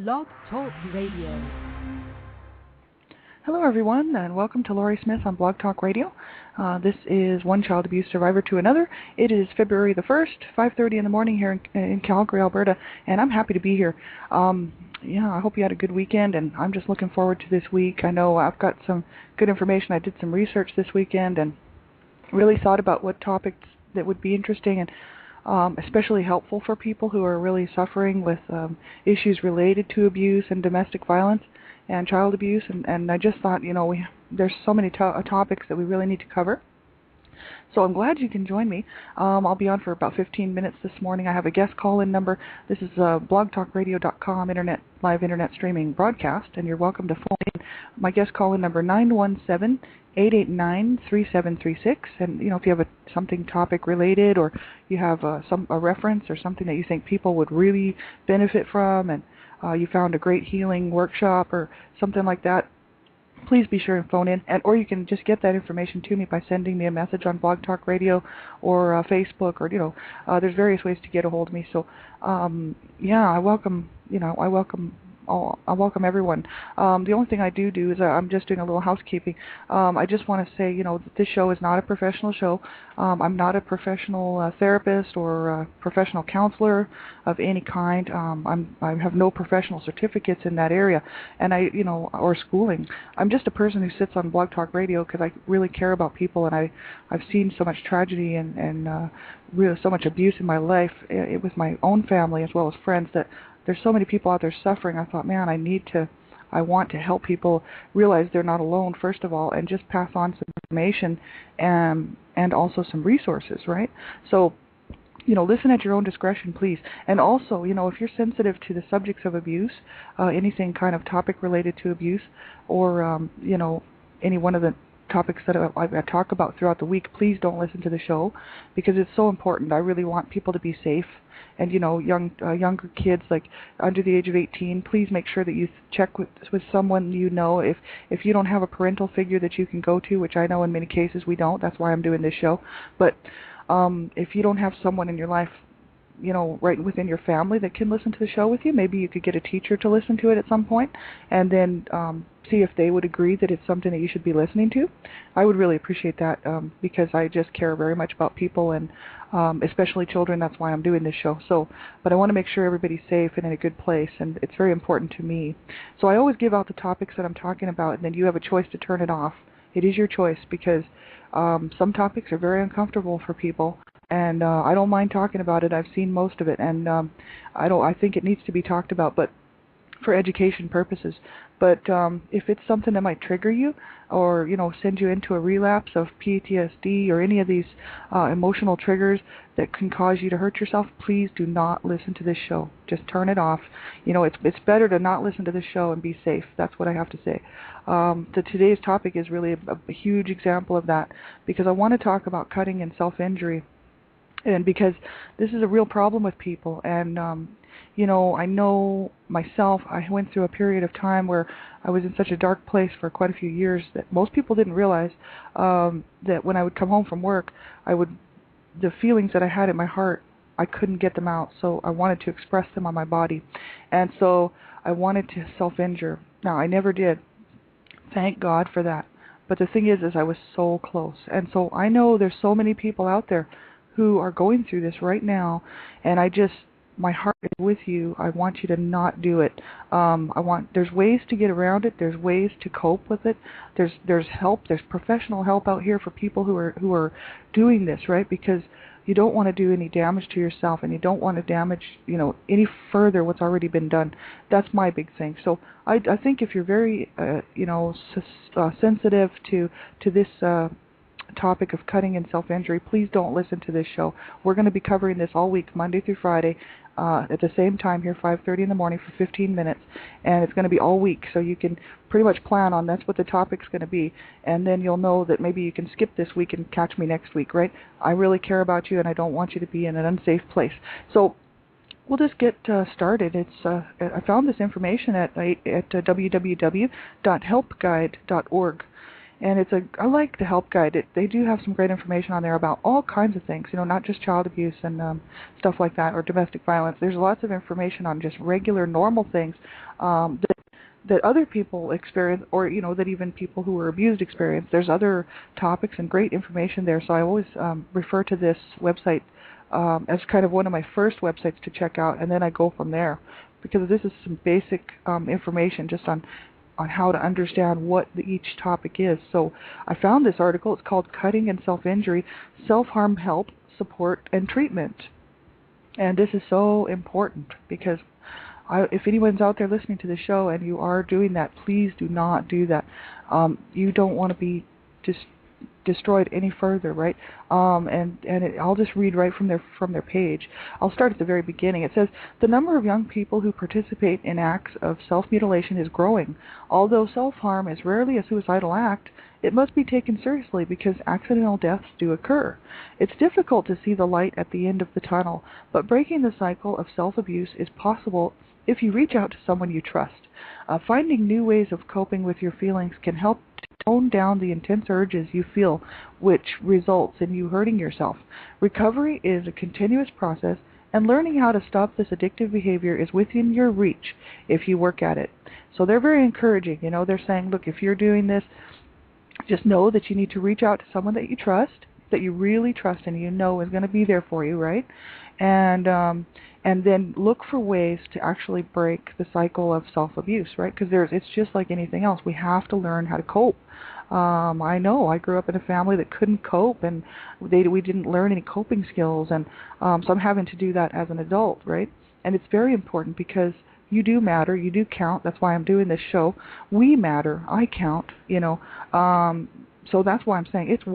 Blog Talk Radio. Hello, everyone, and welcome to Laurie Smith on Blog Talk Radio. This is One Child Abuse Survivor to Another. It is February the 1st, 5:30 in the morning here in Calgary, Alberta, and I'm happy to be here. I hope you had a good weekend, and I'm just looking forward to this week. I know I've got some good information. I did some research this weekend and really thought about what topics that would be interesting and especially helpful for people who are really suffering with issues related to abuse and domestic violence and child abuse. And I just thought, there's so many topics that we really need to cover. So I'm glad you can join me. I'll be on for about 15 minutes this morning. I have a guest call-in number. This is blogtalkradio.com live internet streaming broadcast, and you're welcome to phone in. My guest call-in number 917-889-3736. And if you have something topic related, or you have a reference or something that you think people would really benefit from, and you found a great healing workshop or something like that, please be sure and phone in, or you can just get that information to me by sending me a message on Blog Talk Radio or Facebook, or there's various ways to get a hold of me. So I welcome I welcome everyone. The only thing I do is I'm just doing a little housekeeping. I just want to say, that this show is not a professional show. I'm not a professional therapist or professional counselor of any kind. I have no professional certificates in that area, and or schooling. I'm just a person who sits on Blog Talk Radio because I really care about people, and I've seen so much tragedy and really so much abuse in my life, with my own family as well as friends, that there's so many people out there suffering. I thought, man, I want to help people realize they're not alone, first of all, and just pass on some information and also some resources, right? So, listen at your own discretion, please. And also, if you're sensitive to the subjects of abuse, anything kind of topic related to abuse, or, any one of the topics that I talk about throughout the week, please don't listen to the show, because it's so important. I really want people to be safe. And, younger kids, like under the age of 18, please make sure that you check with someone if you don't have a parental figure that you can go to, which I know in many cases we don't. That's why I'm doing this show. But if you don't have someone in your life, right within your family that can listen to the show with you, maybe you could get a teacher to listen to it at some point, and then see if they would agree that it's something that you should be listening to. I would really appreciate that, because I just care very much about people, and especially children. That's why I'm doing this show. But I want to make sure everybody's safe and in a good place, and it's very important to me. So I always give out the topics that I'm talking about, and then you have a choice to turn it off. It is your choice, because some topics are very uncomfortable for people. And I don't mind talking about it. I've seen most of it, and I think it needs to be talked about, but for education purposes. But if it's something that might trigger you, or send you into a relapse of PTSD or any of these emotional triggers that can cause you to hurt yourself, please do not listen to this show. Just turn it off. It's better to not listen to this show and be safe. That's what I have to say. Today's topic is really a huge example of that, because I want to talk about cutting and self-injury. And because this is a real problem with people, and I know myself, I went through a period of time where I was in such a dark place for quite a few years that most people didn't realize, that when I would come home from work, the feelings that I had in my heart, I couldn't get them out, so I wanted to express them on my body, and so I wanted to self-injure. Now, I never did. Thank God for that. But the thing is I was so close, and so I know there's so many people out there who are going through this right now, and my heart is with you. I want you to not do it. There's ways to get around it. There's ways to cope with it. There's help. There's professional help out here for people who are doing this, right? Because you don't want to do any damage to yourself, and you don't want to damage, any further what's already been done. That's my big thing. So I think if you're very, sensitive to this topic of cutting and self-injury, please don't listen to this show. We're going to be covering this all week, Monday through Friday, at the same time here, 5:30 in the morning for 15 minutes, and it's going to be all week, so you can pretty much plan on that's what the topic's going to be, and then you'll know that maybe you can skip this week and catch me next week, right? I really care about you, and I don't want you to be in an unsafe place. So we'll just get started. I found this information at www.helpguide.org. And I like the help guide. They do have some great information on there about all kinds of things, not just child abuse and stuff like that, or domestic violence. There's lots of information on just regular, normal things that other people experience, or that even people who were abused experience. There's other topics and great information there. So I always refer to this website as kind of one of my first websites to check out, and then I go from there, because this is some basic information just on how to understand what each topic is. So I found this article. It's called Cutting and Self-Injury, Self-Harm Help, Support, and Treatment. And this is so important, because if anyone's out there listening to the show and you are doing that, please do not do that. You don't want to be destroyed any further, right? I'll just read right from their page. I'll start at the very beginning. It says, the number of young people who participate in acts of self-mutilation is growing. Although self-harm is rarely a suicidal act, it must be taken seriously because accidental deaths do occur. It's difficult to see the light at the end of the tunnel, but breaking the cycle of self-abuse is possible if you reach out to someone you trust. Finding new ways of coping with your feelings can help to tone down the intense urges you feel, which results in you hurting yourself. Recovery is a continuous process, and learning how to stop this addictive behavior is within your reach if you work at it. So they're very encouraging. They're saying, look, if you're doing this, just know that you need to reach out to someone that you trust, that you really trust and is going to be there for you, right? And then look for ways to actually break the cycle of self-abuse, right? Because it's just like anything else. We have to learn how to cope. I know I grew up in a family that couldn't cope, and we didn't learn any coping skills, and so I'm having to do that as an adult, right? And it's very important, because you do matter, you do count. That's why I'm doing this show. We matter. I count. So that's why I'm saying it's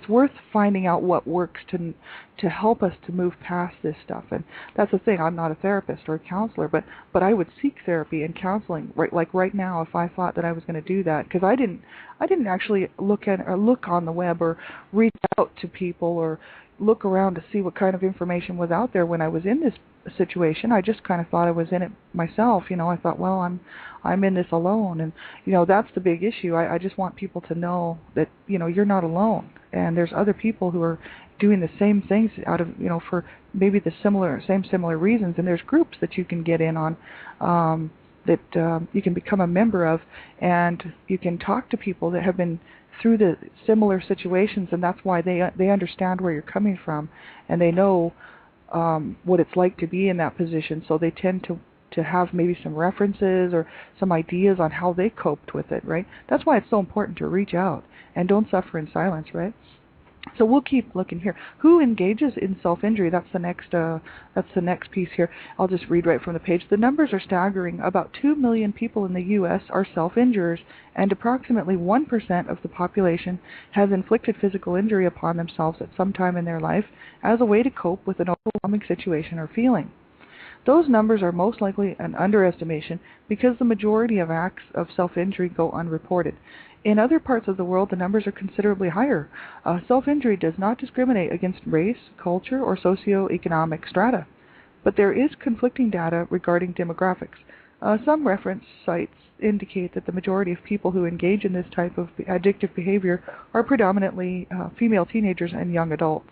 worth finding out what works to help us to move past this stuff. And that's the thing. I'm not a therapist or a counselor, but I would seek therapy and counseling right now if I thought that I was going to do that, because I didn't actually look on the web or reach out to people or look around to see what kind of information was out there when I was in this situation. I just kind of thought I was in it myself. I thought, well, I'm in this alone, and that's the big issue. I just want people to know that you're not alone, and there's other people who are doing the same things out of for maybe the similar reasons, and there's groups that you can get in on that you can become a member of, and you can talk to people that have been through the similar situations, and that's why they understand where you're coming from, and they know what it's like to be in that position, so they tend to have maybe some references or some ideas on how they coped with it, right? That's why it's so important to reach out and don't suffer in silence, right? So we'll keep looking here. Who engages in self-injury? That's the next piece here. I'll just read right from the page. The numbers are staggering. About 2 million people in the U.S. are self-injurers, and approximately 1% of the population has inflicted physical injury upon themselves at some time in their life as a way to cope with an overwhelming situation or feeling. Those numbers are most likely an underestimation because the majority of acts of self-injury go unreported. In other parts of the world, the numbers are considerably higher. Self-injury does not discriminate against race, culture, or socioeconomic strata, but there is conflicting data regarding demographics. Some reference sites indicate that the majority of people who engage in this type of addictive behavior are predominantly female teenagers and young adults,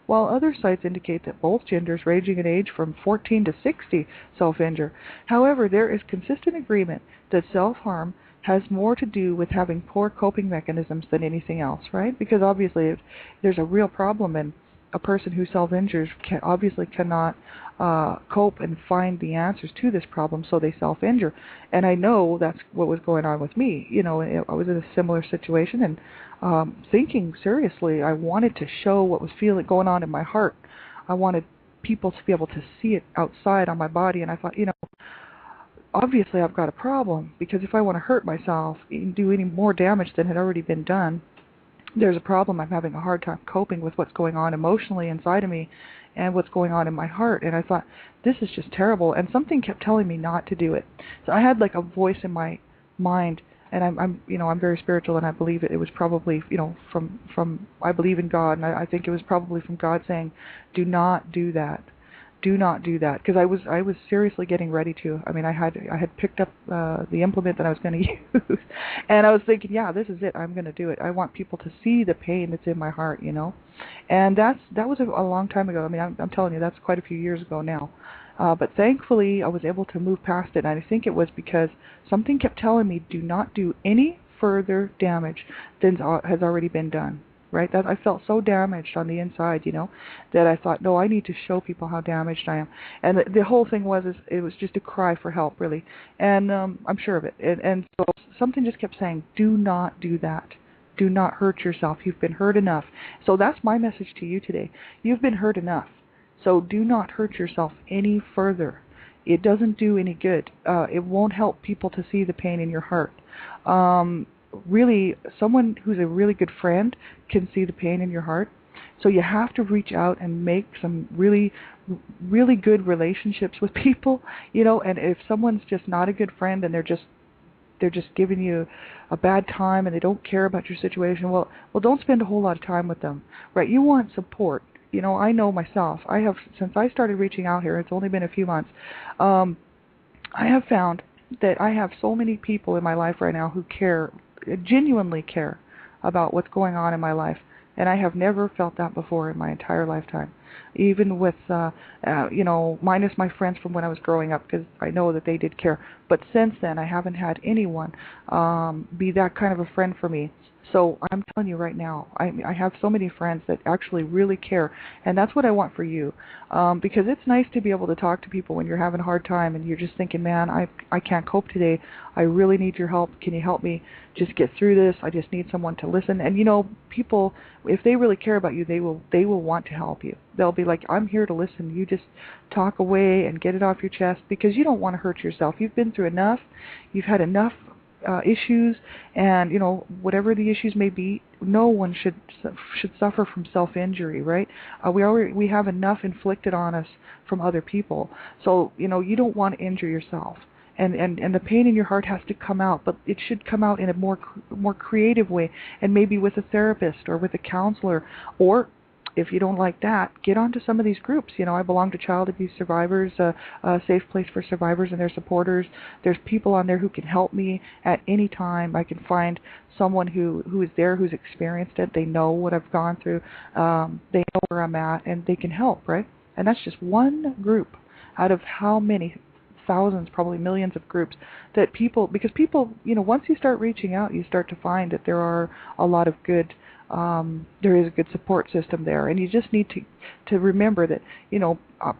while other sites indicate that both genders ranging in age from 14 to 60 self-injure. However, there is consistent agreement that self-harm has more to do with having poor coping mechanisms than anything else, right? Because obviously if there's a real problem, and a person who self-injures obviously cannot cope and find the answers to this problem, so they self-injure. And I know that's what was going on with me. I was in a similar situation, and thinking seriously, I wanted to show what was going on in my heart. I wanted people to be able to see it outside on my body, and I thought, obviously I've got a problem, because if I want to hurt myself and do any more damage than had already been done, there's a problem. I'm having a hard time coping with what's going on emotionally inside of me and what's going on in my heart. And I thought, this is just terrible. And something kept telling me not to do it. So I had like a voice in my mind, and I'm very spiritual, and I believe it was probably, from I believe in God, and I think it was probably from God saying, do not do that. do not do that, because I was seriously getting ready to. I mean, I had picked up the implement that I was going to use, and I was thinking, yeah, this is it. I'm going to do it. I want people to see the pain that's in my heart, and that was a long time ago. I mean, I'm telling you, that's quite a few years ago now. But thankfully, I was able to move past it, and I think it was because something kept telling me, do not do any further damage than has already been done. Right? That I felt so damaged on the inside, that I thought, no, I need to show people how damaged I am. And the whole thing it was just a cry for help, really. And I'm sure of it. And so something just kept saying, do not do that. Do not hurt yourself. You've been hurt enough. So that's my message to you today. You've been hurt enough. So do not hurt yourself any further. It doesn't do any good. It won't help people to see the pain in your heart. Really, someone who's a really good friend can see the pain in your heart. So you have to reach out and make some really, really good relationships with people, and if someone's just not a good friend and they're just giving you a bad time and they don't care about your situation, well, don't spend a whole lot of time with them, right? You want support. I know myself. Since I started reaching out here, it's only been a few months, I have found that I have so many people in my life right now who genuinely care about what's going on in my life, and I have never felt that before in my entire lifetime. Even with, minus my friends from when I was growing up, because I know that they did care. But since then, I haven't had anyone be that kind of a friend for me. So I'm telling you right now, I have so many friends that actually really care, and that's what I want for you, because it's nice to be able to talk to people when you're having a hard time and you're just thinking, man, I can't cope today. I really need your help. Can you help me just get through this? I just need someone to listen. And people, if they really care about you, they will want to help you. They'll be like, I'm here to listen. You just talk away and get it off your chest, because you don't want to hurt yourself. You've been through enough. You've had enough issues, and whatever the issues may be, no one should suffer from self-injury, right? We have enough inflicted on us from other people, so you don't want to injure yourself, and the pain in your heart has to come out, but it should come out in a more creative way, and maybe with a therapist or with a counselor, or if you don't like that, get onto some of these groups. I belong to Child Abuse Survivors, a safe place for survivors and their supporters. There's people on there who can help me at any time. I can find someone who is there, who's experienced it. They know what I've gone through. They know where I'm at, and they can help, right? And that's just one group out of how many thousands, probably millions of groups that because people, once you start reaching out, you start to find that there are a lot of good there is a good support system there, and you just need to remember that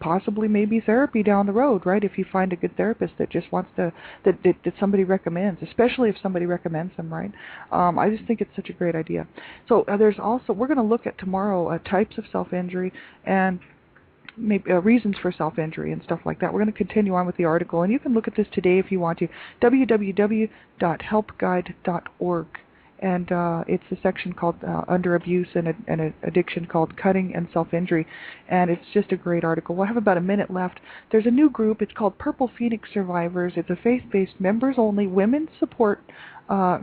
possibly maybe therapy down the road, right? If you find a good therapist that just wants to that somebody recommends, especially if somebody recommends them, right? I just think it's such a great idea. So there's also, we're going to look at tomorrow types of self-injury and maybe reasons for self-injury and stuff like that. We're going to continue on with the article, and you can look at this today if you want to. www.helpguide.org. And it's a section called Under Abuse and Addiction called Cutting and Self-Injury. And it's just a great article. We'll have about a minute left. There's a new group. It's called Purple Phoenix Survivors. It's a faith-based, members-only women's support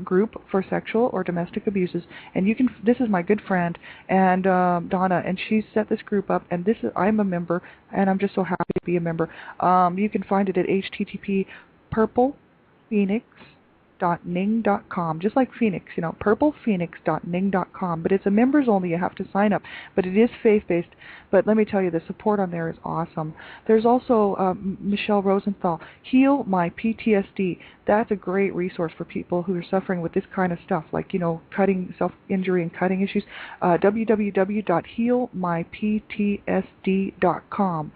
group for sexual or domestic abuses. And this is my good friend, and Donna, and she set this group up. And I'm a member, and I'm just so happy to be a member. You can find it at http://purplephoenix.ning.com, just like Phoenix, purplephoenix.ning.com. But it's a members only. You have to sign up. But it is faith-based. But let me tell you, the support on there is awesome. There's also Michelle Rosenthal, Heal My PTSD. That's a great resource for people who are suffering with this kind of stuff, like, cutting, self-injury and cutting issues. www.healmyptsd.com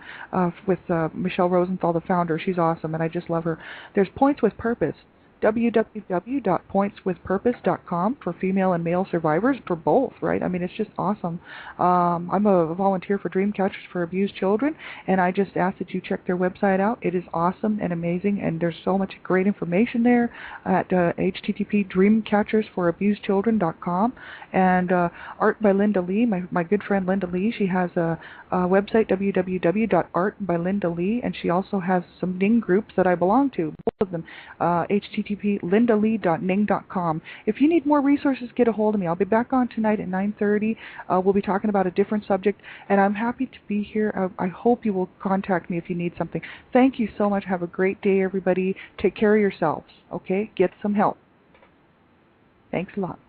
with Michelle Rosenthal, the founder. She's awesome, and I just love her. There's Points with Purpose. www.pointswithpurpose.com for female and male survivors, for both, right? I mean, it's just awesome. I'm a volunteer for Dreamcatchers for Abused Children, and I just ask that you check their website out. It is awesome and amazing, and there's so much great information there at http://dreamcatchersforabusedchildren.com. And Art by Linda Lee, my good friend Linda Lee, she has a website, www.artbylindalee, and she also has some Ning groups that I belong to. of them, http://lindalee.ning.com. If you need more resources, get a hold of me. I'll be back on tonight at 9:30. We'll be talking about a different subject, and I'm happy to be here. I hope you will contact me if you need something. Thank you so much. Have a great day, everybody. Take care of yourselves, okay? Get some help. Thanks a lot.